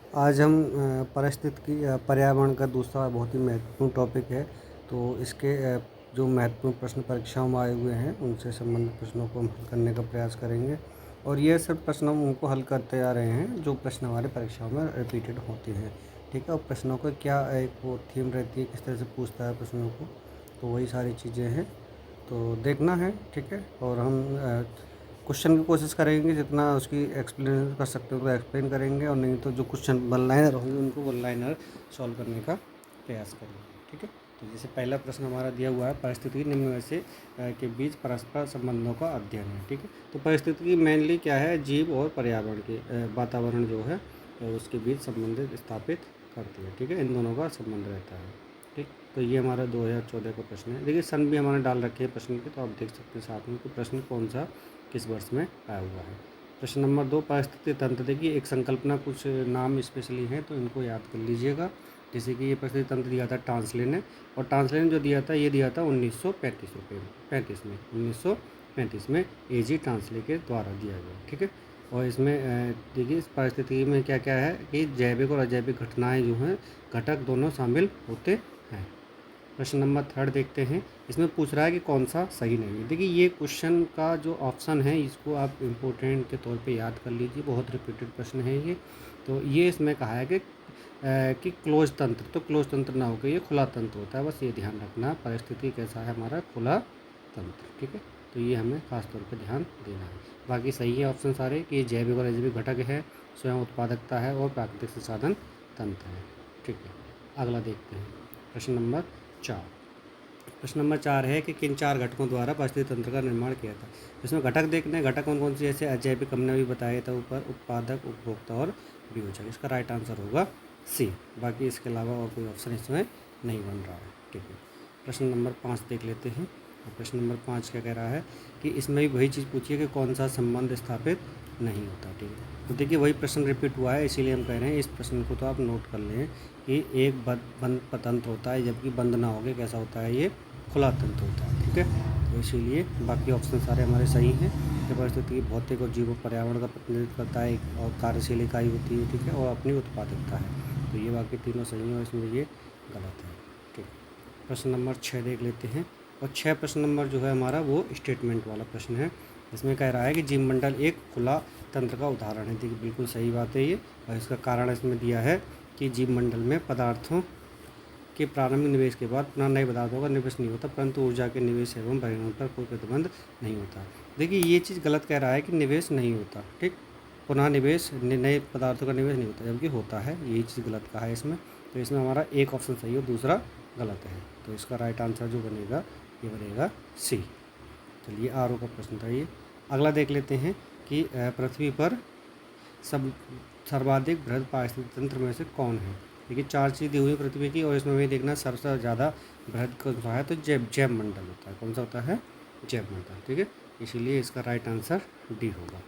आज हम पारिस्थितिकी पर्यावरण का दूसरा बहुत ही महत्वपूर्ण टॉपिक है। तो इसके जो महत्वपूर्ण प्रश्न परीक्षाओं में आए हुए हैं उनसे संबंधित प्रश्नों को हम हल करने का प्रयास करेंगे। और ये सब प्रश्न हम उनको हल करते आ रहे हैं जो प्रश्न हमारे परीक्षाओं में रिपीटेड होते हैं। ठीक है, और प्रश्नों का क्या एक वो थीम रहती है, किस तरह से पूछता है प्रश्नों को, तो वही सारी चीज़ें हैं। तो देखना है, ठीक है। और हम क्वेश्चन की कोशिश करेंगे जितना उसकी एक्सप्लेन कर सकते हो तो एक्सप्लेन करेंगे, और नहीं तो जो क्वेश्चन वन लाइनर होंगे उनको वन लाइनर सॉल्व करने का प्रयास करेंगे। ठीक है, तो जैसे पहला प्रश्न हमारा दिया हुआ है, परिस्थितिकी निम्न में से के बीच परस्पर संबंधों का अध्ययन है। ठीक है, तो परिस्थितिकी मेनली क्या है, जीव और पर्यावरण के वातावरण जो है उसके बीच संबंध स्थापित करती है। ठीक है, इन दोनों का संबंध रहता है। ठीक, तो ये हमारा 2014 का प्रश्न है। देखिए सन भी हमारे डाल रखे हैं प्रश्न के, तो आप देख सकते हैं साथ में कि प्रश्न कौन सा किस वर्ष में आया हुआ है। प्रश्न नंबर 2, पारिस्थितिक तंत्र। देखिए एक संकल्पना, कुछ नाम स्पेशली हैं तो इनको याद कर लीजिएगा। जैसे कि ये पारिस्थितिक तंत्र दिया था टांसले ने, और टांसले ने जो दिया था ये दिया था 1935 में 1935 में एजी टांसले के द्वारा दिया गया। ठीक है, और इसमें देखिए इस पारिस्थितिकी में क्या क्या है कि जैविक और अजैविक घटनाएं जो हैं, घटक दोनों शामिल होते हैं। प्रश्न नंबर 3 देखते हैं। इसमें पूछ रहा है कि कौन सा सही नहीं है। देखिए ये क्वेश्चन का जो ऑप्शन है इसको आप इम्पोर्टेंट के तौर पे याद कर लीजिए, बहुत रिपीटेड प्रश्न है ये। तो ये इसमें कहा है कि क्लोज तंत्र, तो क्लोज तंत्र ना होकर ये खुला तंत्र होता है, बस ये ध्यान रखना। परिस्थिति कैसा है हमारा, खुला तंत्र। ठीक है, तो ये हमें खास तौर पे ध्यान देना है। बाकी सही है ऑप्शन सारे कि जैविक और अजैविक घटक है, स्वयं उत्पादकता है और प्राकृतिक संसाधन तंत्र है। ठीक है, अगला देखते हैं प्रश्न नंबर 4। प्रश्न नंबर 4 है कि किन 4 घटकों द्वारा पारिस्थितिक तंत्र का निर्माण किया था। इसमें घटक देखने हैं, घटक कौन कौन से, जैसे अजैविक हमने भी बताया था ऊपर, उत्पादक, उपभोक्ता और वियोजक। इसका राइट आंसर होगा सी। बाकी इसके अलावा और कोई ऑप्शन इसमें नहीं बन रहा है। ठीक है, प्रश्न नंबर 5 देख लेते हैं। और प्रश्न नंबर 5 क्या कह रहा है कि इसमें भी वही चीज़ पूछिए कि कौन सा संबंध स्थापित नहीं होता। ठीक है, तो देखिए वही प्रश्न रिपीट हुआ है, इसीलिए हम कह रहे हैं इस प्रश्न को तो आप नोट कर लें कि एक बंद तंत्र होता है, जबकि बंद ना होके कैसा होता है, ये खुला तंत्र होता है। ठीक है, तो इसीलिए बाकी ऑप्शन सारे हमारे सही हैं। कि परिस्थिति भौतिक और जीव पर्यावरण का प्रतिनिधित्व करता है, और कार्यशील इकाई होती है। ठीक है, और अपनी उत्पादकता है। तो ये बाकी तीनों सही हैं और इसमें ये गलत है। ठीक, प्रश्न नंबर 6 देख लेते हैं। और 6 प्रश्न नंबर जो है हमारा वो स्टेटमेंट वाला प्रश्न है। इसमें कह रहा है कि जीवमंडल एक खुला तंत्र का उदाहरण है। देखिए बिल्कुल सही बात है ये, और इसका कारण इसमें दिया है कि जीवमंडल में पदार्थों के प्रारंभिक निवेश के बाद पुनः नए पदार्थों का निवेश नहीं होता, परंतु ऊर्जा के निवेश एवं परिवहन पर कोई प्रतिबंध नहीं होता। देखिए ये चीज़ गलत कह रहा है कि निवेश नहीं होता। ठीक, पुनः निवेश नए पदार्थों का निवेश नहीं होता, जबकि होता है, यही चीज़ गलत कहा है इसमें। तो इसमें हमारा एक ऑप्शन सही है, दूसरा गलत है। तो इसका राइट आंसर जो बनेगा ये बनेगा सी। चलिए आर ओ का प्रश्न था ये। अगला देख लेते हैं कि पृथ्वी पर सब सर्वाधिक बृहद पारिस्थितिक तंत्र में से कौन है। देखिए 4 चीज़ दी हुई है पृथ्वी की, और इसमें हमें देखना सबसे ज़्यादा बृहद कौन सा है, तो जैव मंडल होता है। कौन सा होता है, जैव मंडल। ठीक है, इसीलिए इसका राइट आंसर डी होगा।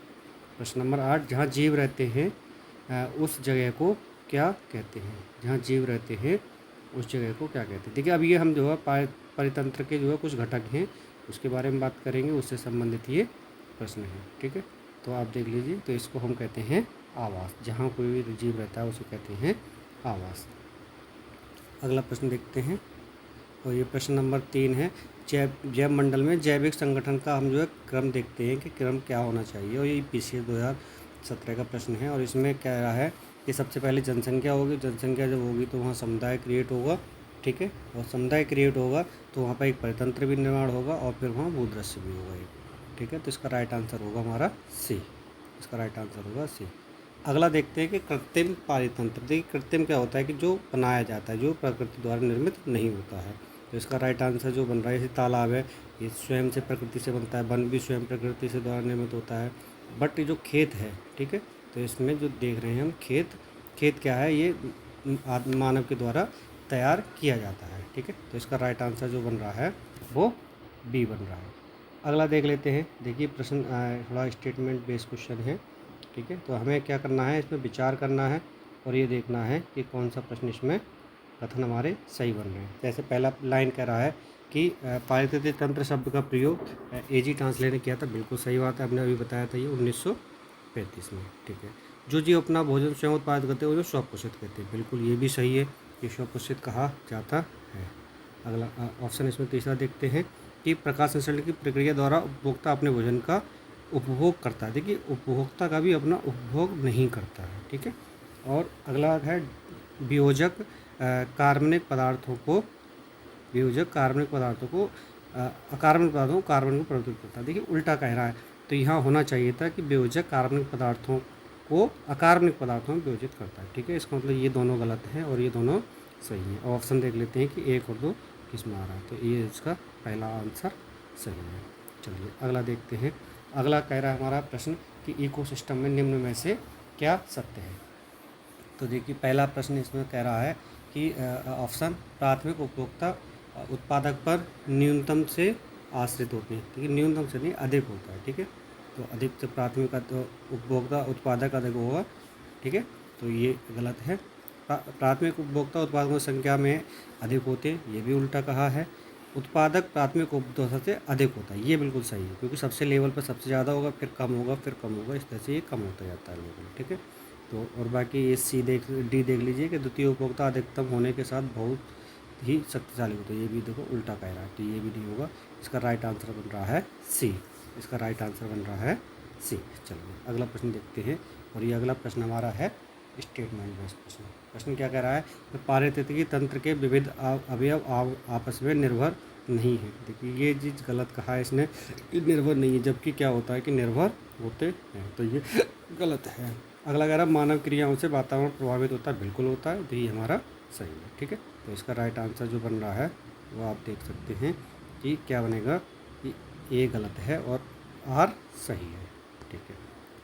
प्रश्न नंबर 8, जहाँ जीव रहते हैं उस जगह को क्या कहते हैं। जहाँ जीव रहते हैं उस जगह को क्या कहते हैं। देखिए अब ये हम जो है परितंत्र के जो है कुछ घटक हैं उसके बारे में बात करेंगे, उससे संबंधित ये प्रश्न है। ठीक है, तो आप देख लीजिए, तो इसको हम कहते हैं आवास। जहाँ कोई भी जीव रहता है उसे कहते हैं आवास। अगला प्रश्न देखते हैं, और ये प्रश्न नंबर 3 है। जैव मंडल में जैविक संगठन का हम जो है क्रम देखते हैं कि क्रम क्या होना चाहिए, और ये PCS 2017 का प्रश्न है। और इसमें क्या रहा है कि सबसे पहले जनसंख्या होगी, जनसंख्या जब होगी तो वहाँ समुदाय क्रिएट होगा। ठीक है, और समुदाय क्रिएट होगा तो वहाँ पर एक परितंत्र भी निर्माण होगा, और फिर वहाँ भूदृश्य भी होगा एक। ठीक है, तो इसका राइट आंसर होगा हमारा सी। इसका राइट आंसर होगा सी। अगला देखते हैं कि कृत्रिम पारितंत्र। देखिए कृत्रिम क्या होता है कि जो बनाया जाता है, जो प्रकृति द्वारा निर्मित नहीं होता है। तो इसका राइट आंसर जो बन रहा है, जैसे तालाब है ये स्वयं से प्रकृति से बनता है, वन भी स्वयं प्रकृति से द्वारा निर्मित होता है। बट ये जो खेत है, ठीक है, तो इसमें जो देख रहे हैं हम खेत क्या है, ये मानव के द्वारा तैयार किया जाता है। ठीक है, तो इसका राइट आंसर जो बन रहा है वो बी बन रहा है। अगला देख लेते हैं। देखिए प्रश्न थोड़ा स्टेटमेंट बेस्ड क्वेश्चन है। ठीक है, तो हमें क्या करना है, इसमें विचार करना है और ये देखना है कि कौन सा प्रश्न इसमें कथन हमारे सही बन रहे हैं। जैसे पहला लाइन कह रहा है कि पारिस्थितिक तंत्र शब्द का प्रयोग एजी टांसले ने किया था। बिल्कुल सही बात है, हमने अभी बताया था ये 1935 में। ठीक है, जो जीव अपना भोजन स्वयं उत्पादित करते हैं वो जो स्वपोषित कहते हैं। बिल्कुल ये भी सही है कि स्वपोषित कहा जाता है। अगला ऑप्शन इसमें तीसरा देखते हैं कि प्रकाश संश्लेषण की प्रक्रिया द्वारा उपभोक्ता अपने भोजन का उपभोग करता है। देखिए उपभोक्ता का भी अपना उपभोग नहीं करता है, ठीक है। और अगला है वियोजक कार्बनिक पदार्थों को अकार्बनिक पदार्थों को कार्बन को प्रस्तुत करता है। देखिए उल्टा कह रहा है, तो यहाँ होना चाहिए था कि वियोजक कार्बनिक पदार्थों को अकार्बनिक पदार्थों में वियोजित करता है, ठीक है। इसका मतलब ये दोनों गलत हैं और ये दोनों सही हैं। ऑप्शन देख लेते हैं कि 1 और 2 किस में आ रहा है, तो ये इसका पहला आंसर सही है। चलिए अगला देखते हैं। अगला कह रहा है हमारा प्रश्न कि इकोसिस्टम में निम्न में से क्या सत्य है। तो देखिए पहला प्रश्न इसमें कह रहा है कि ऑप्शन प्राथमिक उपभोक्ता उत्पादक पर न्यूनतम से आश्रित होते हैं, ठीक है। न्यूनतम से नहीं, अधिक होता है, ठीक है। तो अधिक से प्राथमिक उपभोक्ता उत्पादक अधिक होगा, ठीक है। तो ये गलत है। प्राथमिक उपभोक्ता उत्पादकों की संख्या में अधिक होते हैं, ये भी उल्टा कहा है। उत्पादक प्राथमिक उपभोक्ता से अधिक होता है, ये बिल्कुल सही है, क्योंकि सबसे लेवल पर सबसे ज़्यादा होगा, फिर कम होगा, फिर कम होगा, इस तरह से ये कम होता जाता है लेवल, ठीक है। तो और बाकी ये डी देख लीजिए कि द्वितीय उपभोक्ता अधिकतम होने के साथ बहुत ही शक्तिशाली होता है, ये भी देखो उल्टा कह रहा है, तो ये भी नहीं होगा। इसका राइट आंसर बन रहा है सी। इसका राइट आंसर बन रहा है सी। चलिए अगला प्रश्न देखते हैं, और ये अगला प्रश्न हमारा है स्टेटमेंट बेस्ड प्रश्न। प्रश्न क्या कह रहा है, तो पारिस्थितिकी तंत्र के विविध अवयव आपस में निर्भर नहीं है। देखिए ये चीज़ गलत कहा है इसने, निर्भर नहीं है, जबकि क्या होता है कि निर्भर होते हैं, तो ये गलत है। अगला कह रहा है मानव क्रियाओं से वातावरण प्रभावित होता है, बिल्कुल होता है, तो ये हमारा सही है, ठीक है। तो इसका राइट आंसर जो बन रहा है वो आप देख सकते हैं कि क्या बनेगा कि ए गलत है और आर सही है, ठीक है।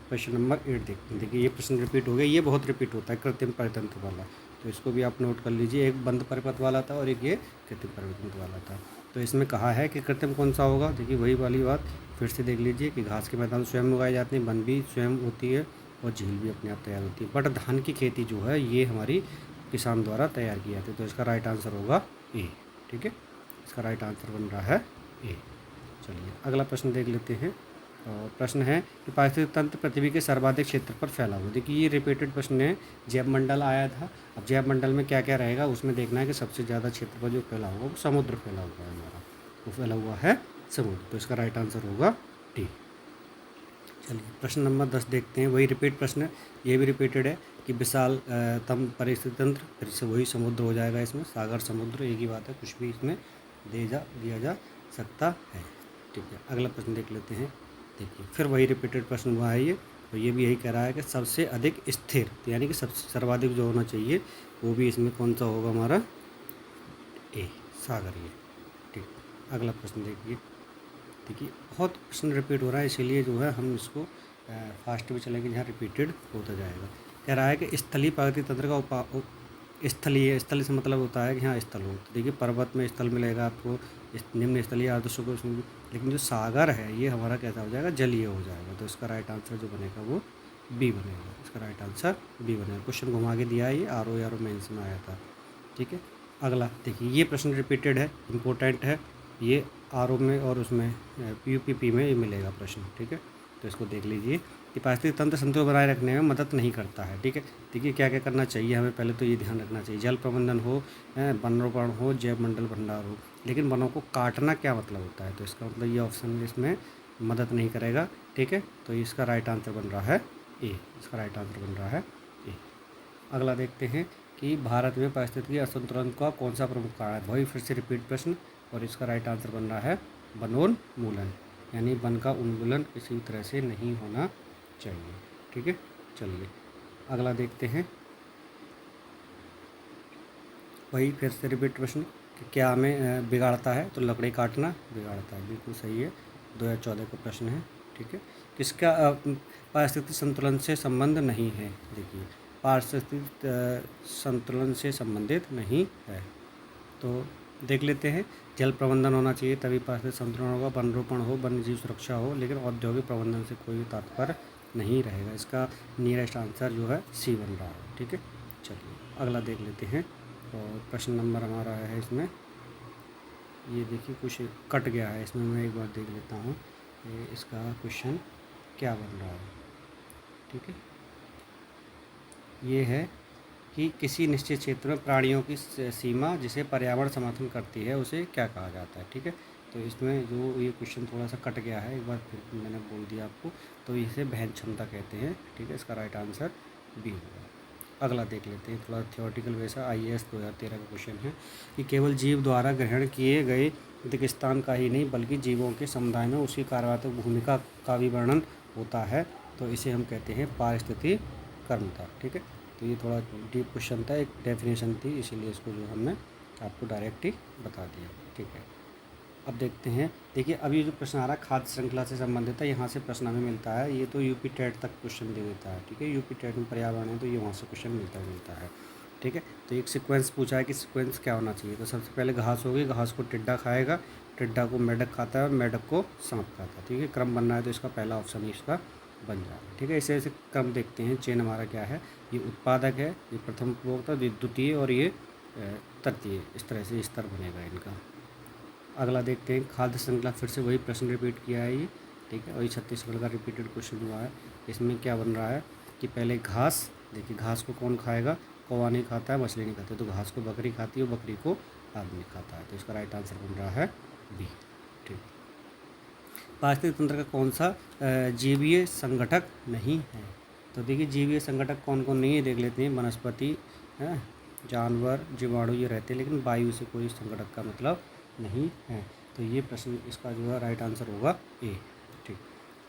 क्वेश्चन नंबर 8 देखते हैं। देखिए ये प्रश्न रिपीट हो गया, ये बहुत रिपीट होता है कृत्रिम परितंत्र वाला, तो इसको भी आप नोट कर लीजिए। एक बंद परिपथ वाला था और एक ये कृत्रिम परितंत्र वाला था। तो इसमें कहा है कि कृत्रिम कौन सा होगा। देखिए वही वाली बात फिर से देख लीजिए कि घास के मैदान स्वयं उगाए जाते हैं, वन भी स्वयं होती है और झील भी अपने आप तैयार होती है। बट धान की खेती जो है ये हमारी किसान द्वारा तैयार की जाती है, तो इसका राइट आंसर होगा ए, ठीक है। इसका राइट आंसर बन रहा है ए। चलिए अगला प्रश्न देख लेते हैं। और प्रश्न है कि पारिस्थितिक तंत्र पृथ्वी के सर्वाधिक क्षेत्र पर फैला हुआ। देखिए ये रिपीटेड प्रश्न है, जैव मंडल आया था। अब जैव मंडल में क्या क्या रहेगा उसमें देखना है कि सबसे ज़्यादा क्षेत्र पर जो फैला हुआ वो समुद्र फैला हुआ है हमारा, वो फैला हुआ है समुद्र, तो इसका राइट आंसर होगा डी। चलिए प्रश्न नंबर 10 देखते हैं। वही रिपीट प्रश्न है, ये भी रिपीटेड है कि विशाल तम परिस्थिति तंत्र, फिर से वही समुद्र हो जाएगा इसमें, सागर समुद्र एक ही बात है, कुछ भी इसमें दिया जा सकता है, ठीक है। अगला प्रश्न देख लेते हैं। देखिए फिर वही रिपीटेड प्रश्न हुआ है ये, तो ये भी यही कह रहा है कि सबसे अधिक स्थिर, तो यानी कि सबसे सर्वाधिक जो होना चाहिए वो भी इसमें कौन सा होगा हमारा ए, सागर ये, ठीक। अगला प्रश्न देखिए बहुत प्रश्न रिपीट हो रहा है, इसीलिए जो है हम इसको फास्ट में चलेंगे जहाँ रिपीटेड होता जाएगा। कह रहा है कि स्थलीय प्राकृतिक तंत्र का स्थलीय से मतलब होता है कि हाँ स्थल हो, तो देखिए पर्वत में स्थल मिलेगा आपको, निम्न स्थलीय आदर्शों को, लेकिन जो सागर है ये हमारा कैसा हो जाएगा, जलीय हो जाएगा, तो इसका राइट आंसर जो बनेगा वो बी बनेगा। इसका राइट आंसर बी बनेगा। क्वेश्चन घुमा के दिया है, ये आर ओ मेंस में आया था, ठीक है। अगला देखिए ये प्रश्न रिपीटेड है, इम्पोर्टेंट है, ये आर ओ में और उसमें पी में ये मिलेगा प्रश्न, ठीक है। तो इसको देख लीजिए कि पारिस्थितिक तंत्र संतुलन बनाए रखने में मदद नहीं करता है, ठीक है। देखिए क्या क्या करना चाहिए हमें, पहले तो ये ध्यान रखना चाहिए जल प्रबंधन हो, वनरोपण हो, जैव मंडल भंडार हो, लेकिन वनों को काटना क्या मतलब होता है, तो इसका मतलब ये ऑप्शन इसमें मदद नहीं करेगा, ठीक है। तो इसका राइट आंसर बन रहा है ए। इसका राइट आंसर बन रहा है ए। अगला देखते हैं कि भारत में पारिस्थितिकी असंतुलन का कौन सा प्रमुख कारण है। वही फिर से रिपीट प्रश्न, और इसका राइट आंसर बन रहा है वनोन्मूलन, यानी वन का उन्मूलन किसी तरह से नहीं होना चाहिए, ठीक है। चलिए अगला देखते हैं। वही फिर से रिपीट प्रश्न कि क्या हमें बिगाड़ता है, तो लकड़ी काटना बिगाड़ता है, बिल्कुल सही है। 2014 का प्रश्न है, ठीक है। किसका पारिस्थितिक संतुलन से संबंध नहीं है। देखिए पारिस्थितिक संतुलन से संबंधित नहीं है, तो देख लेते हैं। जल प्रबंधन होना चाहिए तभी पारिस्थितिक संतुलन होगा, वनरोपण हो, वन्य जीव सुरक्षा हो, लेकिन औद्योगिक प्रबंधन से कोई तात्पर्य नहीं रहेगा। इसका नियरेस्ट आंसर जो है सी बन रहा है, ठीक है। चलिए अगला देख लेते हैं। और प्रश्न नंबर हमारा है इसमें, ये देखिए कुछ कट गया है इसमें, मैं एक बार देख लेता हूँ इसका क्वेश्चन क्या बन रहा है, ठीक है। ये है कि किसी निश्चित क्षेत्र में प्राणियों की सीमा जिसे पर्यावरण समर्थन करती है उसे क्या कहा जाता है। ठीक है, तो इसमें जो ये क्वेश्चन थोड़ा सा कट गया है, एक बार फिर मैंने बोल दिया आपको, तो इसे वहन क्षमता कहते हैं। ठीक है, इसका राइट आंसर बी होगा। अगला देख लेते हैं, थोड़ा थियोरेटिकल वैसा IAS 2013 का क्वेश्चन है कि केवल जीव द्वारा ग्रहण किए गए दिक्स्थान का ही नहीं बल्कि जीवों के समुदाय में उसकी कार्यात्मक भूमिका का भी वर्णन होता है, तो इसे हम कहते हैं पारिस्थितिक कर्मता। ठीक है, तो ये थोड़ा डीप क्वेश्चन था, एक डेफिनेशन थी, इसीलिए इसको जो हमने आपको डायरेक्ट ही बता दिया। ठीक है, अब देखते हैं। देखिए अभी जो प्रश्न आ रहा है खाद्य श्रृंखला से संबंधित है, यहाँ से प्रश्न हमें मिलता है, ये तो यूपी टेट तक क्वेश्चन दे देता है। ठीक है, यूपी टेट में पर्यावरण है तो ये वहाँ से क्वेश्चन मिलता है। ठीक है, तो एक सीक्वेंस पूछा है कि सीक्वेंस क्या होना चाहिए, तो सबसे पहले घास होगी, घास को टिड्डा खाएगा, टिड्डा को मेढक खाता है और मेढक को सांप खाता है। ठीक है, क्रम बनना है तो इसका पहला ऑप्शन ही इसका बन जाएगा। ठीक है, ऐसे ऐसे क्रम देखते हैं। चेन हमारा क्या है, ये उत्पादक है, ये प्रथम उपभोक्ता, ये द्वितीय और ये तृतीय, इस तरह से स्तर बनेगा इनका। अगला देखते हैं खाद्य श्रृंखला, फिर से वही प्रश्न रिपीट किया है ये। ठीक है, वही छत्तीसगढ़ का रिपीटेड क्वेश्चन हुआ है। इसमें क्या बन रहा है कि पहले घास, देखिए घास को कौन खाएगा, कौवा नहीं खाता है, मछली नहीं खाती, तो घास को बकरी खाती है और बकरी को आदमी खाता है, तो इसका राइट आंसर बन रहा है बी। ठीक, पारिस्थितिक तंत्र का कौन सा जीवीय संगठक नहीं है, तो देखिए जीवीय संगठक कौन कौन नहीं है देख लेते हैं। वनस्पति है, जानवर, जीवाणु ये रहते हैं, लेकिन वायु से कोई संगठक का मतलब नहीं है, तो ये प्रश्न इसका जो है राइट आंसर होगा ए। ठीक,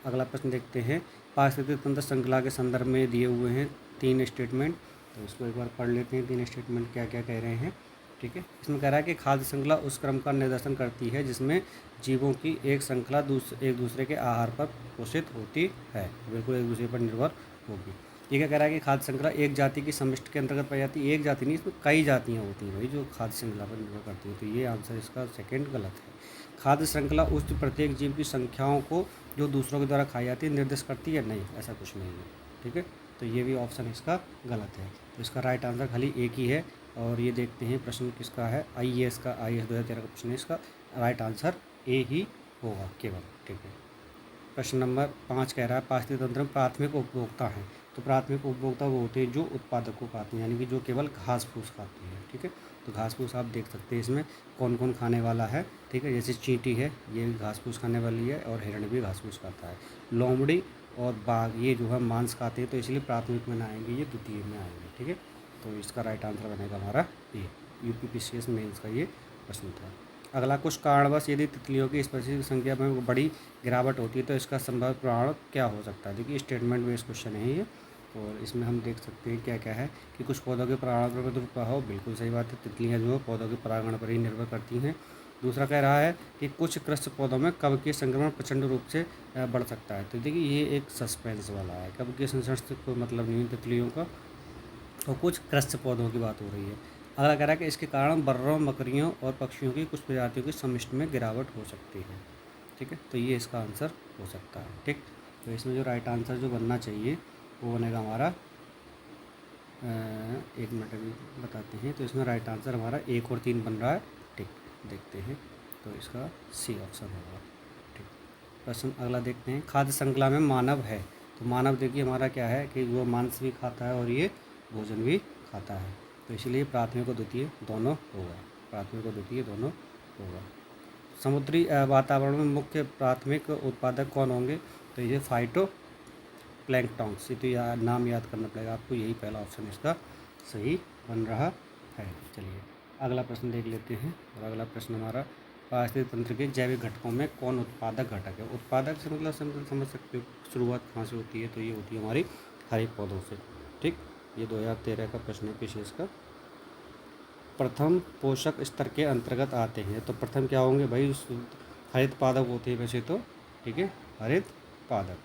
अगला प्रश्न देखते हैं। पारिस्थितिक तंत्र श्रृंखला के संदर्भ में दिए हुए हैं 3 स्टेटमेंट, तो इसको एक बार पढ़ लेते हैं। 3 स्टेटमेंट क्या क्या कह रहे हैं। ठीक है, इसमें कह रहा है कि खाद्य श्रृंखला उस क्रम का निर्देशन करती है जिसमें जीवों की एक श्रृंखला एक दूसरे के आहार पर पोषित होती है, बिल्कुल एक दूसरे पर निर्भर होगी। ये क्या कह रहा है कि खाद्य श्रृंखला एक जाति की समष्टि के अंतर्गत पाई जाती है, एक जाति नहीं, इसमें कई जातियाँ होती हैं भाई जो खाद्य श्रृंखला पर निर्भर करती हैं, तो ये आंसर इसका सेकंड गलत है। खाद्य श्रृंखला उस प्रत्येक जीव की संख्याओं को जो दूसरों के द्वारा खाई जाती है निर्दिष्ट करती है, नहीं, ऐसा कुछ नहीं है। ठीक है, तो ये भी ऑप्शन इसका गलत है, तो इसका राइट आंसर खाली एक ही है। और ये देखते हैं प्रश्न किसका है, IAS 2013 का प्रश्न है, इसका राइट आंसर ए ही होगा केवल। ठीक है, प्रश्न नंबर 5 कह रहा है पारिस्थितिक तंत्र में प्राथमिक उपभोक्ता हैं, तो प्राथमिक उपभोक्ता वो होते हैं जो उत्पादक को खाते हैं, यानी कि जो केवल घास फूस खाते हैं। ठीक है, तो घास फूस आप देख सकते हैं इसमें कौन कौन खाने वाला है। ठीक है, जैसे चींटी है, ये घास फूस खाने वाली है, और हिरण भी घास फूस खाता है। लोमड़ी और बाघ ये जो है मांस खाते हैं, तो इसलिए प्राथमिक में ना आएंगे, ये द्वितीय में आएंगे। ठीक है, तो इसका राइट आंसर बनेगा हमारा ए। UPPCS मेंस का ये प्रश्न था। अगला, कुछ कारणवश यदि तितलियों की स्पीशीज संख्या में बड़ी गिरावट होती है तो इसका संभव प्रमाण क्या हो सकता है। देखिए स्टेटमेंट बेस्ड क्वेश्चन है ये, और इसमें हम देख सकते हैं क्या क्या है कि कुछ पौधों के परागण पर प्रभाव, बिल्कुल सही बात है, तितलियाँ जो है पौधों के परागण पर ही निर्भर करती हैं। दूसरा कह रहा है कि कुछ कृषि पौधों में कवकीय संक्रमण प्रचंड रूप से बढ़ सकता है, तो देखिए ये एक सस्पेंस वाला है, कवकीय संक्रमण से कोई मतलब नहीं है तितलियों का, और कुछ कृषि पौधों की बात हो रही है। अगला कह रहा है कि इसके कारण बर्रों, बकरियों और पक्षियों की कुछ प्रजातियों की समष्टि में गिरावट हो सकती है। ठीक है, तो ये इसका आंसर हो सकता है। ठीक, तो इसमें जो राइट आंसर जो बनना चाहिए वो बनेगा हमारा, एक मिनट अभी बताते हैं, तो इसमें राइट आंसर हमारा 1 और 3 बन रहा है। ठीक, देखते हैं, तो इसका सी ऑप्शन होगा। ठीक, प्रश्न अगला देखते हैं। खाद्य श्रृंखला में मानव है, तो मानव देखिए हमारा क्या है कि वो मांस भी खाता है और ये भोजन भी खाता है, तो इसलिए प्राथमिक और द्वितीय दोनों होगा, प्राथमिक और द्वितीय दोनों होगा। समुद्री वातावरण में मुख्य प्राथमिक उत्पादक कौन होंगे, तो ये फाइटो प्लैंकटॉन्स, ये तो नाम याद करना पड़ेगा आपको, यही पहला ऑप्शन इसका सही बन रहा है। चलिए अगला प्रश्न देख लेते हैं, और अगला प्रश्न हमारा पारिस्थितिक तंत्र के जैविक घटकों में कौन उत्पादक घटक है। उत्पादक से मतलब समझ सकते हो शुरुआत कहाँ से होती है, तो ये होती है हमारी हरे पौधों से। ठीक, ये 2013 का प्रश्न है PCS का। प्रथम पोषक स्तर के अंतर्गत आते हैं, तो प्रथम क्या होंगे भाई, हरित पादप होते हैं वैसे तो। ठीक है, हरित पादप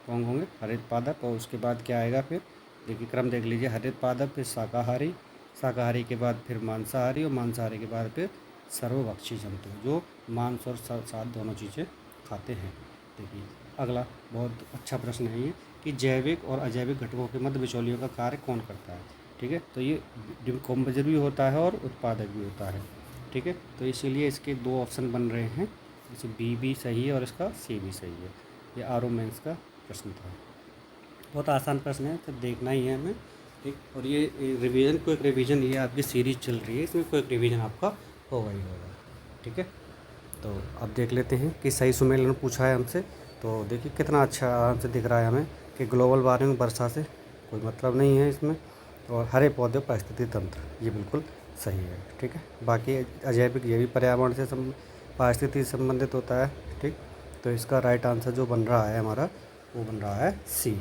कौन होंगे, हरित पादप, और उसके बाद क्या आएगा फिर, देखिए क्रम देख लीजिए, हरित पादप, फिर शाकाहारी, शाकाहारी के बाद फिर मांसाहारी, और मांसाहारी के बाद फिर सर्वभक्षी जंतु जो मांस और साथ दोनों चीज़ें खाते हैं। देखिए अगला बहुत अच्छा प्रश्न है ये कि जैविक और अजैविक घटकों के मध्य बिचौलियों का कार्य कौन करता है। ठीक है, तो ये डिकम्पोजर भी होता है और उत्पादक भी होता है। ठीक है, तो इसीलिए इसके 2 ऑप्शन बन रहे हैं, जैसे बी भी सही है और इसका सी भी सही है। ये RO मेंस का प्रश्न था, बहुत आसान प्रश्न है, तो देखना ही है हमें। ठीक। और ये रिवीजन क्विक रिवीजन, ये आपकी सीरीज चल रही है, इसमें क्विक रिवीजन आपका होगा ही होगा। ठीक है, तो अब देख लेते हैं कि सही सुमेलन पूछा है हमसे। तो देखिए कितना अच्छा आराम से दिख रहा है हमें कि ग्लोबल वार्मिंग वर्षा से कोई मतलब नहीं है इसमें, और हरे पौधे पारिस्थितिक तंत्र, ये बिल्कुल सही है। ठीक है, बाकी अजैविक ये भी पर्यावरण से पारिस्थितिकी से संबंधित होता है। ठीक, तो इसका राइट आंसर जो बन रहा है हमारा, वो बन रहा है सी।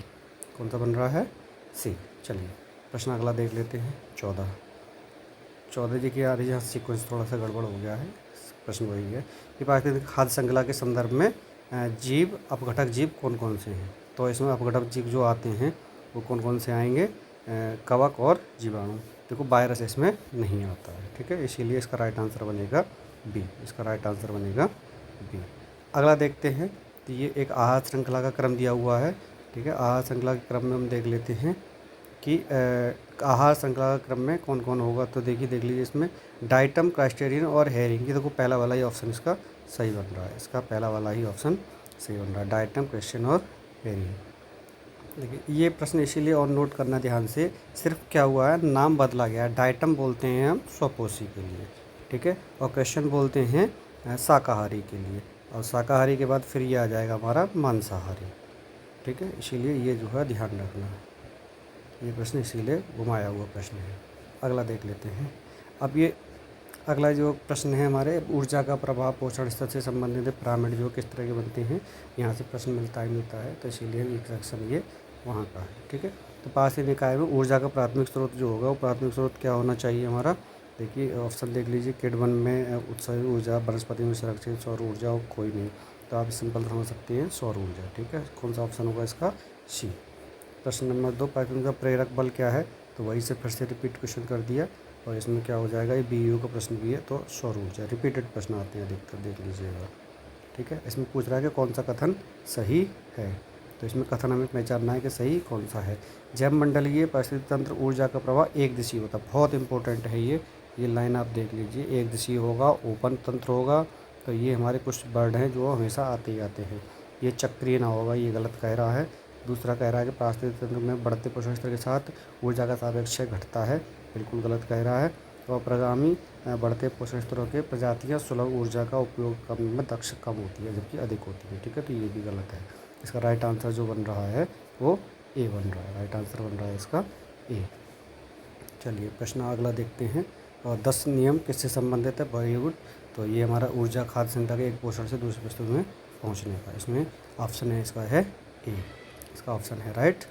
कौन सा बन रहा है? सी। चलिए प्रश्न अगला देख लेते हैं। 14 जी की आ रही है, यहाँ सीक्वेंस थोड़ा सा गड़बड़ हो गया है। प्रश्न वही है कि पारिस्थितिक खाद्य श्रृंखला के संदर्भ में जीव अपघटक जीव कौन कौन से हैं। तो इसमें अपघटक जीव जो आते हैं वो कौन कौन से आएंगे? कवक और जीवाणु। देखो वायरस इसमें नहीं आता है। ठीक है, इसीलिए इसका राइट आंसर बनेगा बी। इसका राइट आंसर बनेगा बी। अगला देखते हैं, तो ये एक आहार श्रृंखला का क्रम दिया हुआ है। ठीक है, आहार श्रृंखला के क्रम में हम देख लेते हैं कि आहार श्रृंखला क्रम में कौन कौन होगा। तो देखिए देख लीजिए इसमें डाइटम, क्राइस्टेरियन और हेरिंग। ये देखो पहला वाला ही ऑप्शन इसका सही बन रहा है। इसका पहला वाला ही ऑप्शन सही बन रहा है, डाइटम, क्राइस्टेरियन और हेरिंग। देखिए ये प्रश्न इसीलिए और नोट करना ध्यान से, सिर्फ क्या हुआ है, नाम बदला गया है। डाइटम बोलते हैं हम स्वपोषी के लिए, ठीक है, और क्राइस्टेरियन बोलते हैं शाकाहारी के लिए, और शाकाहारी के बाद फिर ये आ जाएगा हमारा मांसाहारी। ठीक है, इसीलिए ये जो है ध्यान रखना है, ये प्रश्न इसीलिए घुमाया हुआ प्रश्न है। अगला देख लेते हैं। अब ये अगला जो प्रश्न है हमारे, ऊर्जा का प्रभाव पोषण स्तर से संबंधित पिरामिड जो किस तरह के बनते हैं, यहाँ से प्रश्न मिलता है, तो इसीलिए एक सेक्शन ये वहाँ का है। ठीक है, तो पार्श्व निकाय में ऊर्जा का प्राथमिक स्रोत जो होगा, वो प्राथमिक स्रोत क्या होना चाहिए हमारा? देखिए ऑप्शन देख लीजिए, किड 1 में उत्सर्जित ऊर्जा, वनस्पति में संरक्षित सौर ऊर्जा, और कोई नहीं, तो आप सिंपल समझ सकते हैं सौर ऊर्जा। ठीक है, कौन सा ऑप्शन होगा इसका? सी। प्रश्न नंबर 2, पाइथन का प्रेरक बल क्या है? तो वही से फिर से रिपीट क्वेश्चन कर दिया, और इसमें क्या हो जाएगा, ये BU का प्रश्न भी है, तो सौर ऊर्जा। रिपीटेड प्रश्न आते हैं अधिकतर, देख लीजिएगा। ठीक है, इसमें पूछ रहा है कि कौन सा कथन सही है, तो इसमें कथन हमें पहचानना है कि सही कौन सा है। जैव मंडलीय परिस्थिति तंत्र ऊर्जा का प्रवाह एक दिशीय होता है, बहुत इंपॉर्टेंट है ये लाइन आप देख लीजिए। एक दिशीय होगा, ओपन तंत्र होगा, तो ये हमारे कुछ वर्ड हैं जो हमेशा आते ही आते हैं। ये चक्रीय ना होगा, ये गलत कह रहा है। दूसरा कह रहा है कि पारिस्थितिक तंत्र में बढ़ते पोषण स्तर के साथ ऊर्जा का सापेक्ष घटता है, बिल्कुल गलत कह रहा है। और प्रगामी बढ़ते पोषण स्तरों के प्रजातियाँ सुलभ ऊर्जा का उपयोग करने में दक्ष कम होती है, जबकि अधिक होती है। ठीक है, तो ये भी गलत है। इसका राइट आंसर जो बन रहा है वो ए बन रहा है, राइट आंसर बन रहा है इसका ए। चलिए प्रश्न अगला देखते हैं। और 10 नियम किससे संबंधित है? Very good. तो ये हमारा ऊर्जा खाद्य श्रृंखला के एक पोषण से दूसरे वस्तु में पहुंचने का, इसमें ऑप्शन है इसका है ए। इसका ऑप्शन है राइट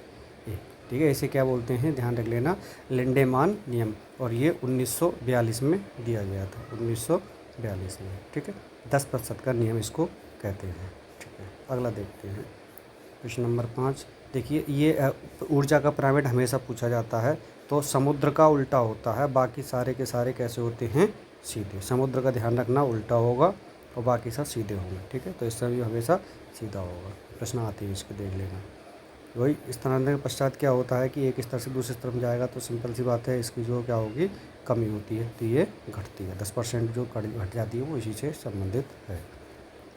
ए। ठीक है, इसे क्या बोलते हैं, ध्यान रख लेना, लिंडेमान नियम, और ये 1942 में दिया गया था, 1942 में। ठीक है, 10% का नियम इसको कहते हैं। ठीक है, अगला देखते हैं प्रश्न नंबर 5। देखिए ये ऊर्जा का पिरामिड हमेशा पूछा जाता है, तो समुद्र का उल्टा होता है, बाकी सारे के सारे कैसे होते हैं? सीधे। समुद्र का ध्यान रखना, उल्टा होगा और बाकी सब सीधे होंगे। ठीक है, तो इससे भी हमेशा सीधा होगा। प्रश्न आते हैं इसके, देख लेना। वही स्थानांतरण के पश्चात क्या होता है कि एक स्तर से दूसरे स्तर में जाएगा, तो सिंपल सी बात है, इसकी जो क्या होगी, कमी होती है, तो ये घटती है। 10% जो घट जाती है वो इसी से संबंधित है।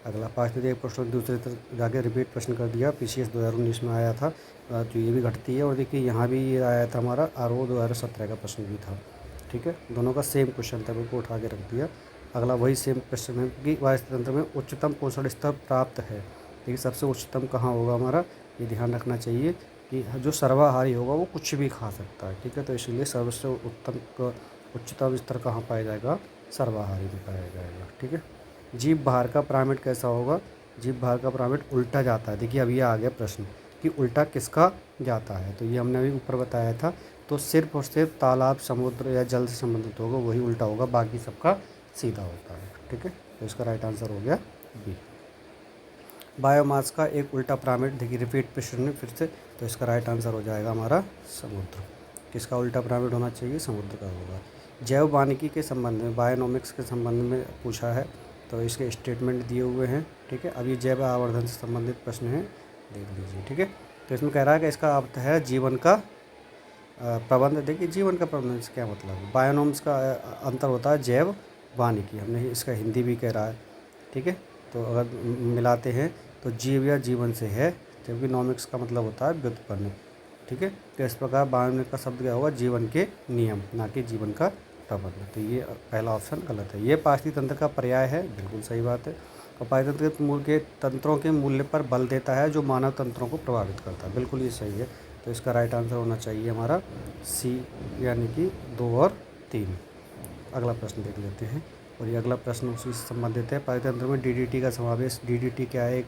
अगला पारिस्थितिक एक प्रश्न दूसरे तरफ जाके रिपीट प्रश्न कर दिया, PCS 2019 में आया था, तो ये भी घटती है। और देखिए यहाँ भी ये आया था हमारा RO 2017 का प्रश्न भी था। ठीक है, दोनों का सेम क्वेश्चन था, बिल्कुल उठा के रख दिया। अगला वही सेम क्वेश्चन है कि पारिस्थितिक तंत्र में उच्चतम पोषण स्तर प्राप्त है। देखिए सबसे उच्चतम कहाँ होगा हमारा, ये ध्यान रखना चाहिए कि जो सर्वाहारी होगा वो कुछ भी खा सकता है। ठीक है, तो इसीलिए सबसे उच्चतम स्तर कहाँ पाया जाएगा? सर्वाहारी में पाया जाएगा। ठीक है, जीव भार का पिरामिड कैसा होगा? जीव भार का पिरामिड उल्टा जाता है। देखिए अब ये आ गया प्रश्न कि उल्टा किसका जाता है, तो ये हमने अभी ऊपर बताया था। तो सिर्फ और सिर्फ तालाब, समुद्र या जल से संबंधित होगा, वही उल्टा होगा, बाकी सबका सीधा होता है। ठीक है, तो इसका राइट आंसर हो गया बी। बायोमास का एक उल्टा पिरामिड, देखिए रिपीट प्रश्न में फिर से, तो इसका राइट आंसर हो जाएगा हमारा समुद्र। किसका उल्टा पिरामिड होना चाहिए? समुद्र का होगा। जैव वानिकी के संबंध में, बायोनोमिक्स के संबंध में पूछा है, तो इसके स्टेटमेंट दिए हुए हैं। ठीक है, अब ये जैव आवर्धन से संबंधित प्रश्न है, देख लीजिए। ठीक है, तो इसमें कह रहा है कि इसका अर्थ है जीवन का प्रबंध। देखिए जीवन का प्रबंध से क्या मतलब है? बायोनोम्स का अंतर होता है जैव वानिकी, हमने इसका हिंदी भी कह रहा है। ठीक है, तो अगर मिलाते हैं तो जीव या जीवन से है, जबकि नॉमिक्स का मतलब होता है व्युत्पन्न। ठीक है। तो इस प्रकार 52 मिनट का शब्द क्या होगा, जीवन के नियम, ना कि जीवन का प्रबंध। तो ये पहला ऑप्शन गलत है। ये पारिस्थितिक तंत्र का पर्याय है, बिल्कुल सही बात है। और पारिस्थितिक के तंत्रों के मूल्य पर बल देता है जो मानव तंत्रों को प्रभावित करता है, बिल्कुल ये सही है। तो इसका राइट आंसर होना चाहिए हमारा सी, यानी कि 2 और 3। अगला प्रश्न देख लेते हैं, और ये अगला प्रश्न उसी से संबंधित है। पारिस्थितिक तंत्र में डीडीटी का समावेश। डीडीटी क्या है, एक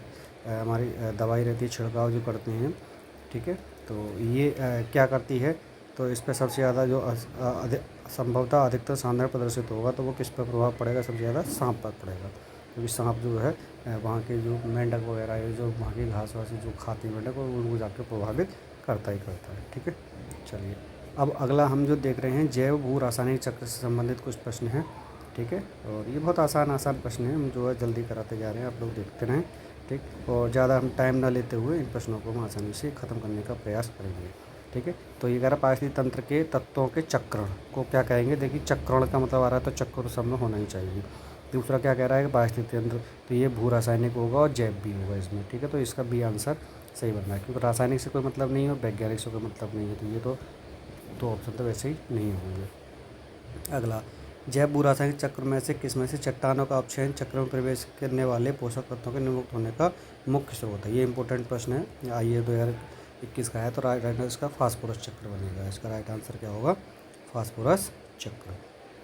हमारी दवाई रहती है, छिड़काव जो करते हैं, ठीक है। तो ये क्या करती है, तो इस पर सबसे ज़्यादा जो संभवतः अधिकतर शानदार प्रदर्शित होगा, तो वो किस पर प्रभाव पड़ेगा, सबसे ज़्यादा सांप पर पड़ेगा, क्योंकि सांप जो है वहाँ के जो मेंढक वगैरह है, जो वहाँ की घास वास जो खाती है मेंढक, उनको जाकर प्रभावित करता ही करता है, ठीक है। चलिए, अब अगला हम जो देख रहे हैं, जैव भू रासायनिक चक्र से संबंधित कुछ प्रश्न हैं, ठीक है। और ये बहुत आसान प्रश्न है, हम जो है जल्दी कराते जा रहे हैं, आप लोग देखते रहें, ठीक। और ज़्यादा हम टाइम ना लेते हुए इन प्रश्नों को हम आसानी से ख़त्म करने का प्रयास करेंगे, ठीक है। तो ये कह रहा पारिस्थितिक तंत्र के तत्वों के चक्रण को क्या कहेंगे। देखिए, चक्रण का मतलब आ रहा है तो चक्र शब्द होना ही चाहिए। दूसरा क्या कह रहा है कि पारिस्थितिक तंत्र, तो ये भू रासायनिक होगा और जैव भी होगा इसमें, ठीक है। तो इसका बी आंसर सही बनना है, क्योंकि रासायनिक से कोई मतलब नहीं है और वैज्ञानिक से कोई मतलब नहीं है, तो ये तो दो ऑप्शन तो वैसे ही नहीं होंगे। अगला, जैव भू रासायनिक चक्र में से किस में से चट्टानों का अपक्षयन चक्र में प्रवेश करने वाले पोषक तत्वों के निर्मुक्त होने का मुख्य स्रोत है। ये इंपॉर्टेंट प्रश्न है, आइए 2021 का है। तो राइट आंसर इसका फास्फोरस चक्र बनेगा। इसका राइट आंसर क्या होगा, फास्फोरस चक्र,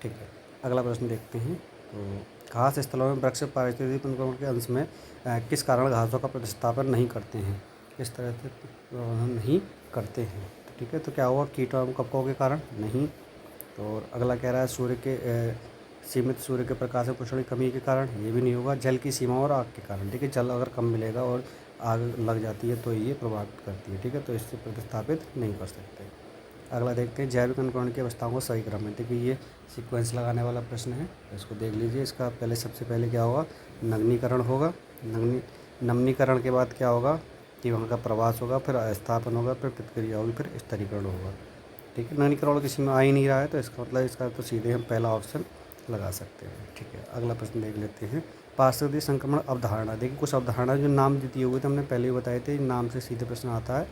ठीक है। अगला प्रश्न देखते हैं। तो घास स्थलों में वृक्ष पारिस्थितिक तंत्र के अंश में किस कारण घासों का प्रतिस्थापन नहीं करते हैं, किस तरह से नहीं करते हैं, ठीक है। तो क्या हुआ, कीटों एवं कवकों के कारण नहीं। तो अगला कह रहा है सूर्य के सीमित सूर्य के प्रकाश में पोषण की कमी के कारण, ये भी नहीं होगा। जल की सीमा और आग के कारण, ठीक है। जल अगर कम मिलेगा और आग लग जाती है तो ये प्रभावित करती है, ठीक है। तो इससे प्रतिस्थापित नहीं कर सकते। अगला देखते हैं, जैविक अनुकरण की अवस्थाओं को सही क्रम में। देखिए, ये सीक्वेंस लगाने वाला प्रश्न है, इसको देख लीजिए। इसका पहले सबसे पहले क्या होगा, नग्नीकरण होगा। नमनीकरण के बाद क्या होगा कि वहाँ का प्रवास होगा, फिर अस्थापन होगा, फिर प्रतिक्रिया होगी, फिर स्तरीकरण होगा, ठीक है। नग्नीकरण किसी में आ ही नहीं रहा है, तो इसका मतलब इसका तो सीधे हम पहला ऑप्शन लगा सकते हैं, ठीक है। अगला प्रश्न देख लेते हैं, पारिस्थितिक संक्रमण अवधारणा। देखिए, कुछ अवधारणा जो नाम दिए हुए थे हमने पहले ही बताए थे, नाम से सीधे प्रश्न आता है,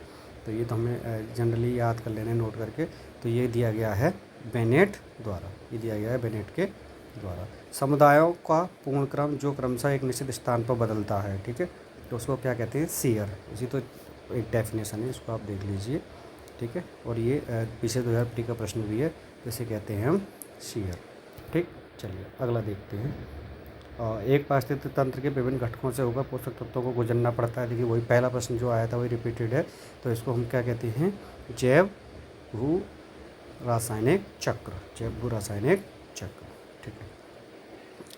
तो ये तो हमें जनरली याद कर लेने नोट करके। तो ये दिया गया है बेनेट द्वारा, ये दिया गया है बेनेट के द्वारा। समुदायों का पूर्ण क्रम जो क्रमशः एक निश्चित स्थान पर बदलता है, ठीक है, तो उसको क्या कहते हैं, सीयर। इसी तो एक डेफिनेशन है, इसको आप देख लीजिए, ठीक है। और ये पीछे 2000 का प्रश्न भी है, जिसे कहते हैं हम सीयर, ठीक। चलिए, अगला देखते हैं। एक पारिस्थितिक तंत्र के विभिन्न घटकों से होकर पोषक तत्वों को गुजरना पड़ता है। देखिए, वही पहला प्रश्न जो आया था वही रिपीटेड है, तो इसको हम क्या कहते हैं, जैव भू रासायनिक चक्र, जैव भू रासायनिक चक्र, ठीक है।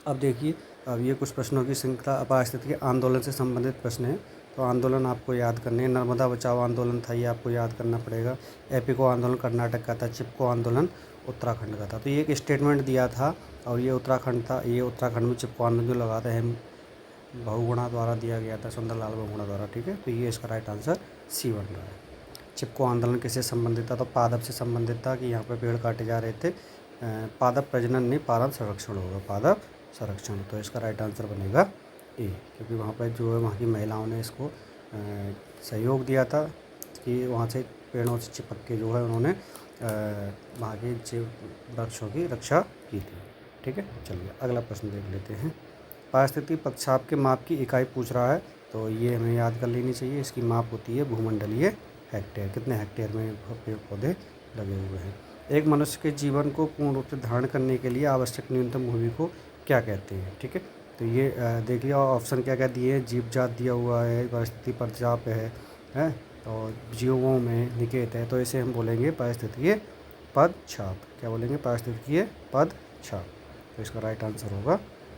अब देखिए, अब ये कुछ प्रश्नों की श्रृंखला पारिस्थितिकी आंदोलन से संबंधित प्रश्न है। तो आंदोलन आपको याद करने हैं, नर्मदा बचाओ आंदोलन था, ये आपको याद करना पड़ेगा। एपिको आंदोलन कर्नाटक का था, चिपको आंदोलन उत्तराखंड का था। तो ये एक स्टेटमेंट दिया था, और ये उत्तराखंड था। ये उत्तराखंड में चिपको आंदोलन जो लगाते हैं बहुगुणा द्वारा दिया गया था, सुंदरलाल बहुगुणा द्वारा, ठीक है। तो ये इसका राइट आंसर सी बन रहा है। चिपको आंदोलन किससे संबंधित था, तो पादप से संबंधित था, कि यहाँ पर पेड़ काटे जा रहे थे। पादप प्रजनन नहीं, पादप संरक्षण होगा, पादप संरक्षण। तो इसका राइट आंसर बनेगा ए, क्योंकि वहाँ पर जो है वहाँ की महिलाओं ने इसको सहयोग दिया था कि वहाँ से पेड़ों से चिपक के जो है उन्होंने वहाँ के जीव वृक्षों की रक्षा की थी, ठीक है। चलिए, अगला प्रश्न देख लेते हैं। पारिस्थितिक पक्षाप के माप की इकाई पूछ रहा है, तो ये हमें याद कर लेनी चाहिए। इसकी माप होती है भूमंडलीय हेक्टेयर, कितने हेक्टेयर में पेड़ पौधे लगे हुए हैं। एक मनुष्य के जीवन को पूर्ण रूप से धारण करने के लिए आवश्यक न्यूनतम भूमि को क्या कहते हैं, ठीक है। तो ये देखिए, ऑप्शन क्या क्या दिए हैं, जीव जात दिया हुआ है, पारिस्थितिक पक्षाप है, और जीवों में निकेत है, तो इसे हम बोलेंगे पारिस्थितिकीय पदछाप। क्या बोलेंगे, पारिस्थितिकीय पदछाप। तो इसका राइट आंसर होगा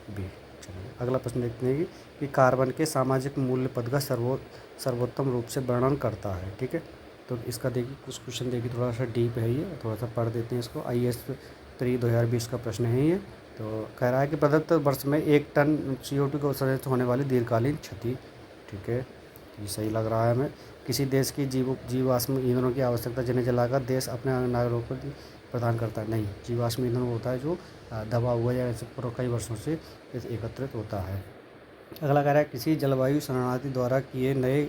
बी। चलिए, अगला प्रश्न देखते हैं कि कार्बन के सामाजिक मूल्य पद का सर्वोत्तम रूप से वर्णन करता है, ठीक है। तो इसका देखिए, कुछ क्वेश्चन देखिए, थोड़ा सा डीप है ये, थोड़ा सा पढ़ देते हैं इसको। IAS 3 2020 का प्रश्न है ये। तो कह रहा है कि प्रदत्त वर्ष में 1 टन CO2 के उत्सर्जन से होने वाली दीर्घकालीन क्षति, ठीक है, ये सही लग रहा है हमें। किसी देश की जीवाश्म ईंधनों की आवश्यकता जिन्हें जलाकर देश अपने नागरिकों को प्रदान करता है, नहीं। जीवाश्म ईंधन होता है जो दबा हुआ या ऐसे कई वर्षों से एकत्रित होता है। अगला कह रहा है, किसी जलवायु शरणार्थी द्वारा किए नए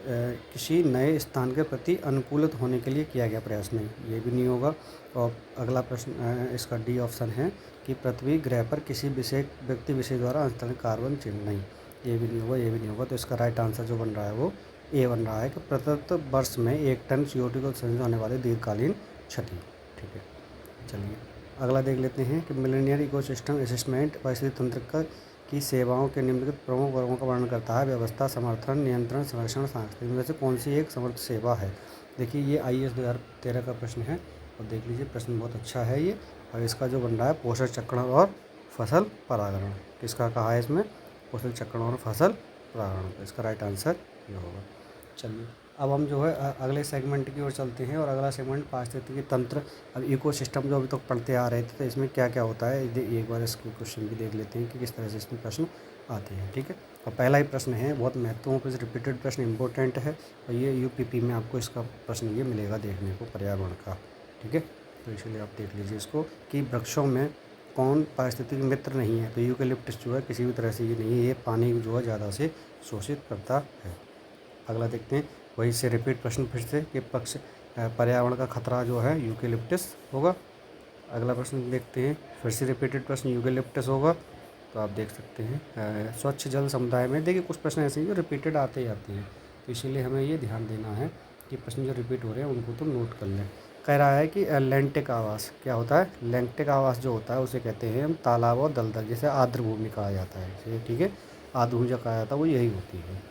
किसी नए स्थान के प्रति अनुकूलित होने के लिए किया गया प्रयास, नहीं, ये भी नहीं होगा। और अगला प्रश्न इसका डी ऑप्शन है कि पृथ्वी ग्रह पर किसी विशेष व्यक्ति विशेष द्वारा अंतरिक्ष कार्बन चिन्ह, नहीं, ये भी नहीं होगा, ये भी नहीं होगा। तो इसका राइट आंसर जो बन रहा है वो ए बन रहा है कि प्रत्येक वर्ष में 1 टन CO2 को उत्सर्जित होने वाली दीर्घकालीन क्षति। ठीक है, चलिए अगला देख लेते हैं कि मिलेनियर इकोसिस्टम असेसमेंट परिस्थिति तंत्र की सेवाओं के निम्नलिखित प्रमुख वर्गों का वर्णन करता है। व्यवस्था, समर्थन, नियंत्रण, संरक्षण, सांस्कृतिक। इनमें से कौन सी एक समर्थ सेवा है? देखिए ये IAS 2013 का प्रश्न है और देख लीजिए प्रश्न बहुत अच्छा है ये। और इसका जो बन रहा है पोषण चक्रण और फसल परागण, किसका कहा है इसमें? पोषण चक्रण और फसल परागण। तो इसका राइट आंसर ये होगा। चलिए अब हम जो है अगले सेगमेंट की ओर चलते हैं और अगला सेगमेंट पारिस्थितिकी तंत्र। अब इकोसिस्टम जो अभी तक पढ़ते आ रहे थे तो इसमें क्या क्या होता है एक बार इसके क्वेश्चन भी देख लेते हैं कि किस तरह से इसमें प्रश्न आते हैं। ठीक है, और पहला ही प्रश्न है, बहुत महत्वपूर्ण प्रश्न, रिपीटेड प्रश्न, इंपॉर्टेंट है और ये UPP में आपको इसका प्रश्न ये मिलेगा देखने को, पर्यावरण का। ठीक है, तो इसलिए आप देख लीजिए इसको कि वृक्षों में कौन पारिस्थितिक मित्र नहीं है? तो यूकेलिप्टस जो है किसी भी तरह से ये नहीं है, ये पानी जो है ज़्यादा से शोषित करता है। अगला देखते हैं, वही से रिपीट प्रश्न फिर से कि पक्ष पर्यावरण का खतरा जो है यूकेलिप्टस होगा। अगला प्रश्न देखते हैं, फिर से रिपीटेड प्रश्न यूकेलिप्टस होगा। तो आप देख सकते हैं स्वच्छ जल समुदाय में, देखिए कुछ प्रश्न ऐसे हैं जो रिपीटेड आते ही आते हैं, तो इसीलिए हमें ये ध्यान देना है कि प्रश्न जो रिपीट हो रहे हैं उनको तो नोट कर लें। कह रहा है कि लैंटिक आवास क्या होता है? लैंटिक आवास जो होता है उसे कहते हैं हम तालाब और दलदल, जैसे आर्द्र भूमि कहा जाता है। ठीक है, आर्द्र भूमि जो कहा जाता है वो यही होती है।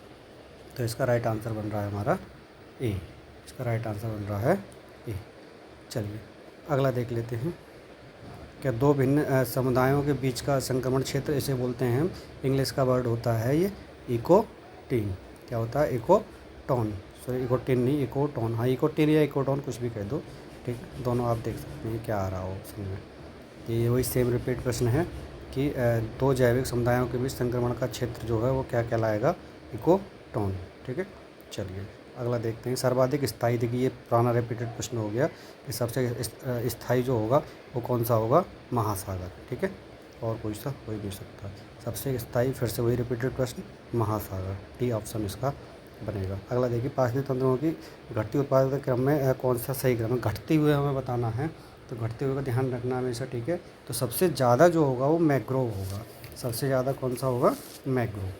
तो इसका राइट आंसर बन रहा है हमारा ए, इसका राइट आंसर बन रहा है ए। चलिए अगला देख लेते हैं, क्या दो भिन्न समुदायों के बीच का संक्रमण क्षेत्र इसे बोलते हैं हम, इंग्लिश का वर्ड होता है ये इकोटीन। क्या होता है? इकोटोन, सॉरी इकोटीन नहीं, इकोटोन। हाँ, इकोटीन या इकोटोन कुछ भी कह दो, ठीक, दोनों आप देख सकते हैं क्या आ रहा हो ऑप्शन में। ये वही सेम रिपीट प्रश्न है कि दो जैविक समुदायों के बीच संक्रमण का क्षेत्र जो है वो क्या कहलाएगा? इकोटोन। ठीक है, चलिए अगला देखते हैं, सर्वाधिक स्थायी। देखिए ये पुराना रिपीटेड प्रश्न हो गया कि सबसे स्थायी जो होगा वो कौन सा होगा? महासागर। ठीक है, और कोई सा हो ही नहीं सकता। सबसे स्थायी फिर से वही रिपीटेड प्रश्न, महासागर। डी ऑप्शन इसका बनेगा। अगला देखिए, पारिस्थितिक तंत्रों की घटती उत्पादकता क्रम में कौन सा सही क्रम है? घटते हुए हमें बताना है, तो घटते हुए का ध्यान रखना हमेशा। ठीक है, तो सबसे ज़्यादा जो होगा वो मैंग्रोव होगा। सबसे ज़्यादा कौन सा होगा? मैंग्रोव।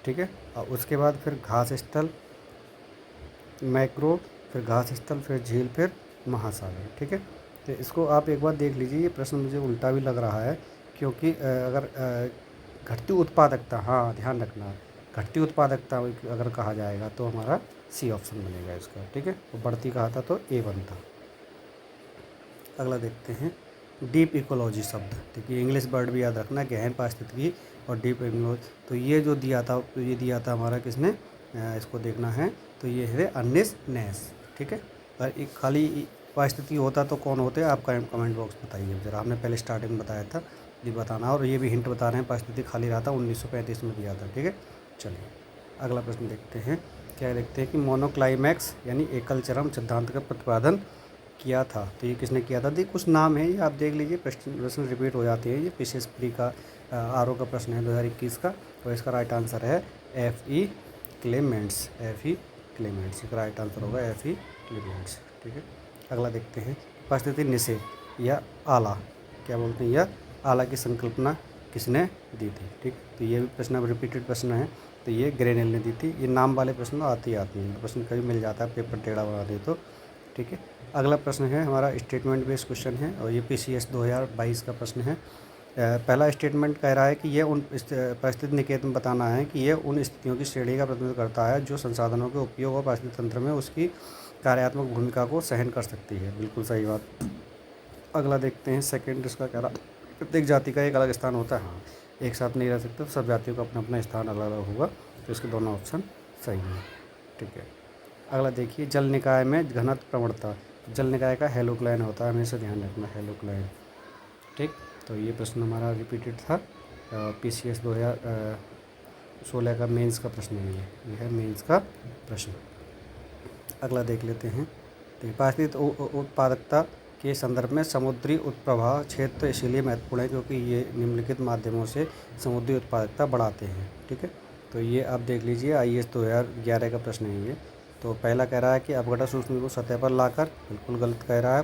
ठीक है, और उसके बाद फिर घास स्थल, मैंग्रोव, फिर घास स्थल, फिर झील, फिर महासागर। ठीक है, तो इसको आप एक बार देख लीजिए। ये प्रश्न मुझे उल्टा भी लग रहा है क्योंकि अगर घटती उत्पादकता, हाँ ध्यान रखना, घटती उत्पादकता अगर कहा जाएगा तो हमारा सी ऑप्शन बनेगा इसका। ठीक है, तो बढ़ती कहा था तो ए बनता। अगला देखते हैं, डीप इकोलॉजी शब्द। देखिए इंग्लिश वर्ड भी याद रखना, गहन पारिस्थितिकी और डीप इकोलॉजी। तो ये जो दिया था, तो ये दिया था हमारा किसने? इसको देखना है, तो ये है अर्नेस्ट नेस। ठीक है, अगर एक खाली पारिस्थितिकी होता तो कौन होते? आप कमेंट बॉक्स बताइए जरा। आपने पहले स्टार्टिंग में बताया था, ये बताना। और ये भी हिंट बता रहे हैं, पारिस्थितिकी खाली रहा था 1935 में दिया था। ठीक है, चलिए अगला प्रश्न देखते हैं। क्या देखते हैं कि मोनोक्लाइमैक्स यानी एकल चरम सिद्धांत का प्रतिपादन किया था, तो ये किसने किया था? देखिए कुछ नाम है, ये आप देख लीजिए, प्रश्न रिपीट हो जाते हैं। ये PCSP का RO का प्रश्न है 2021 का, और इसका राइट आंसर है F.E. क्लेमेंट्स। F.E. क्लेमेंट्स इसका राइट आंसर होगा, F.E. क्लेमेंट्स। ठीक है, अगला देखते हैं, परिस्थिति निषेध या आला क्या बोलते हैं, या आला की संकल्पना किसने दी थी? ठीक, तो ये भी प्रश्न अब रिपीटेड प्रश्न है, तो ये ग्रेनेल ने दी थी। ये नाम वाले प्रश्न आते ही आते हैं, प्रश्न कभी मिल जाता है, पेपर टेढ़ा बना दे तो। ठीक है, अगला प्रश्न है हमारा स्टेटमेंट बेस्ड क्वेश्चन है और ये PCS 2022 का प्रश्न है। पहला स्टेटमेंट कह रहा है कि यह उन परिस्थिति निकेतन में बताना है कि यह उन स्थितियों की श्रेणी का प्रतिनिधित्व करता है जो संसाधनों के उपयोग और पारिस्थितिक तंत्र में उसकी कार्यात्मक भूमिका को सहन कर सकती है। बिल्कुल सही बात। अगला देखते हैं, सेकेंड इसका कह रहा, प्रत्येक जाति का एक अलग स्थान होता है। हाँ, एक साथ नहीं रह सकते, तो सब जातियों का अपना अपना स्थान अलग अलग होगा, तो इसके दोनों ऑप्शन सही हैं। ठीक है, अगला देखिए, जल निकाय में घनत्व प्रवणता। जल निकाय का हेलोक्लाइन होता है, हमेशा ध्यान रखना, हेलोक्लाइन। ठीक, तो ये प्रश्न हमारा रिपीटेड था, PCS 2016 का मेंस का प्रश्न है। ये है मेंस का प्रश्न। अगला देख लेते हैं, तो पारिस्थितिक उत्पादकता के संदर्भ में समुद्री उत्प्रवाह क्षेत्र इसलिए महत्वपूर्ण है क्योंकि ये निम्नलिखित माध्यमों से समुद्री उत्पादकता बढ़ाते हैं। ठीक है, तो ये आप देख लीजिए, IAS 2011 का प्रश्न है ये। तो पहला कह रहा है कि अपघटन सूक्ष्म को सतह पर लाकर, बिल्कुल गलत कह रहा है।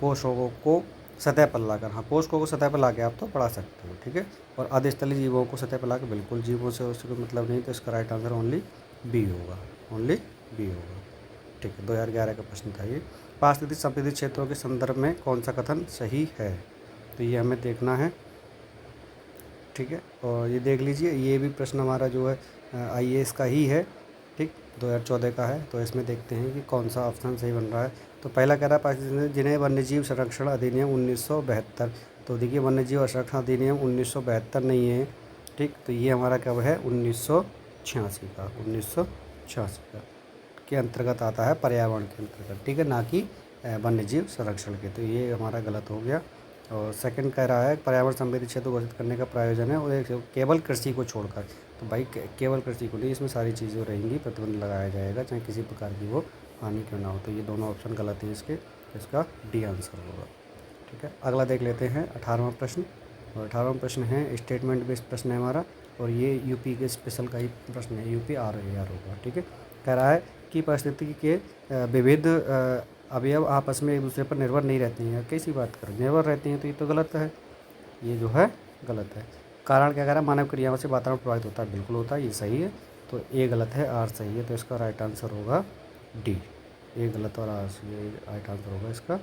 पोषकों को सतह पर लाकर, हाँ पोषकों को सतह पर ला के आप तो पढ़ा सकते हो, ठीक है। और अधस्थली जीवों को सतह पर लाकर, बिल्कुल जीवों से उससे कोई मतलब नहीं, तो इसका राइट आंसर ओनली बी होगा, ओनली बी होगा, ठीक है। 2011 का प्रश्न था ये। पारिस्थितिक संपीड़ित क्षेत्रों के संदर्भ में कौन सा कथन सही है, तो ये हमें देखना है, ठीक है। और ये देख लीजिए, ये भी प्रश्न हमारा जो है IAS का ही है, ठीक, 2014 का है। तो इसमें देखते हैं कि कौन सा ऑप्शन सही बन रहा है। तो पहला कह रहा है पाकिस्तान जिन्हें वन्यजीव संरक्षण अधिनियम 1972, तो देखिए वन्यजीव संरक्षण अधिनियम 1972 नहीं है, ठीक। तो ये हमारा कब है, 1986 का, 1986 का के अंतर्गत आता है, पर्यावरण के अंतर्गत, ठीक है, ना कि वन्यजीव संरक्षण के। तो ये हमारा गलत हो गया। और सेकंड कह रहा है पर्यावरण संबंधी क्षेत्र घोषित करने का प्रायोजन है, और केवल कृषि को छोड़कर। तो भाई केवल कृषि को नहीं, इसमें सारी चीज़ें रहेंगी, प्रतिबंध लगाया जाएगा, चाहे किसी प्रकार की वो हानि क्यों ना हो। तो ये दोनों ऑप्शन गलत हैं इसके, इसका डी आंसर होगा, ठीक है। अगला देख लेते हैं 18वां प्रश्न। और 18वां प्रश्न है स्टेटमेंट बेस्ड प्रश्न है हमारा, और ये यूपी के स्पेशल का ही प्रश्न है, UP RAR होगा, ठीक है। कह रहा है कि परिस्थिति के विविध अवयव आपस में एक दूसरे पर निर्भर नहीं रहते हैं। कैसी बात करें, निर्भर रहते हैं, तो ये तो गलत है, ये जो है गलत है। कारण क्या कह रहा है, मानव क्रियाओं से वातावरण प्रभावित होता है, बिल्कुल होता है, ये सही है। तो ए गलत है, आर सही है, तो इसका राइट आंसर होगा डी। ए गलत और आर सही है, राइट आंसर होगा इसका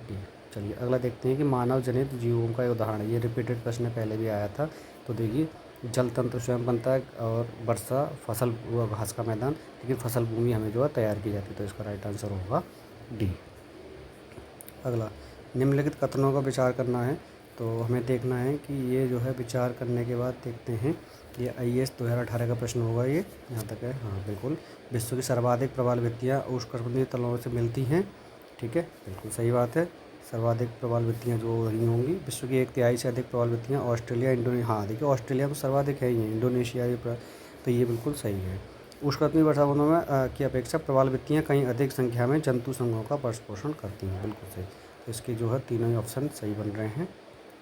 डी। चलिए अगला देखते हैं कि मानव जनित जीवों का एक उदाहरण है। ये रिपीटेड प्रश्न पहले भी आया था। तो देखिए जल तंत्र स्वयं बनता है, और वर्षा फसल हुआ घास का मैदान, लेकिन फसल भूमि हमें जो है तैयार की जाती है, तो इसका राइट आंसर होगा डी। अगला निम्नलिखित कथनों का विचार करना है। तो हमें देखना है कि ये जो है विचार करने के बाद देखते हैं, ये IAS 2018 का प्रश्न होगा, ये यहाँ तक है, हाँ बिल्कुल। विश्व की सर्वाधिक प्रबल वित्तियाँ उष्णकटिबंधीय तलों से मिलती हैं, ठीक है, बिल्कुल सही बात है। सर्वाधिक प्रबल वित्तियाँ जो रही होंगी, विश्व की 1/3 से अधिक प्रबल वित्तियाँ ऑस्ट्रेलिया, इंडोनेशिया, हाँ देखिए ऑस्ट्रेलिया तो सर्वाधिक है ही है, इंडोनेशिया भी तो ये बिल्कुल सही है। उष्णकटिबंधीय वर्षावनों में की अपेक्षा प्रबल वित्तियाँ कहीं अधिक संख्या में जंतु संघों का पोषण करती हैं, बिल्कुल सही। तो इसके जो है तीनों ही ऑप्शन सही बन रहे हैं,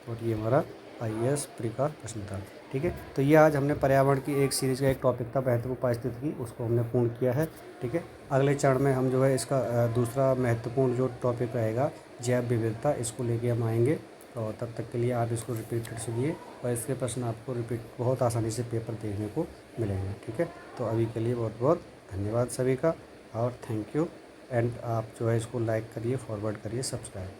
और ये हमारा IAS प्री का प्रश्न था, ठीक है। तो ये आज हमने पर्यावरण की एक सीरीज़ का एक टॉपिक था महत्वपूर्ण पारिस्थितिकी की, उसको हमने पूर्ण किया है, ठीक है। अगले चरण में हम जो है इसका दूसरा महत्वपूर्ण जो टॉपिक रहेगा जैव विविधता, इसको लेके हम आएंगे। और तब तक के लिए आप इसको रिपीटेड सुनिए, और इसके प्रश्न आपको रिपीट बहुत आसानी से पेपर देखने को मिलेंगे, ठीक है। तो अभी के लिए बहुत बहुत धन्यवाद सभी का, और थैंक यू। एंड आप जो है इसको लाइक करिए, फॉरवर्ड करिए, सब्सक्राइब।